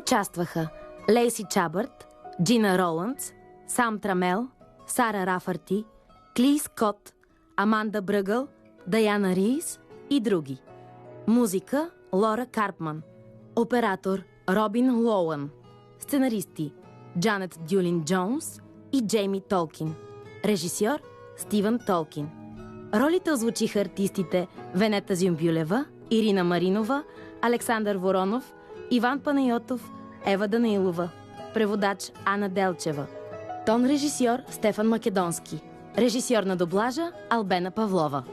Участваха Лейси Чабърт, Джина Роландс, Сам Трамел, Сара Рафърти, Кли Скот, Аманда Бръгъл, Даяна Рийс и други. Музика – Лора Карпман. Оператор – Робин Лоуън. Сценаристи – Джанет Дюлин Джонс и Джейми Толкин. Режисьор – Стивън Толкин. Ролите озвучиха артистите Венета Зюмбюлева, Ирина Маринова, Александър Воронов, Иван Панайотов, Ева Данаилова. Преводач Ана Делчева. Тон режисьор Стефан Македонски. Режисьор на дублажа Албена Павлова.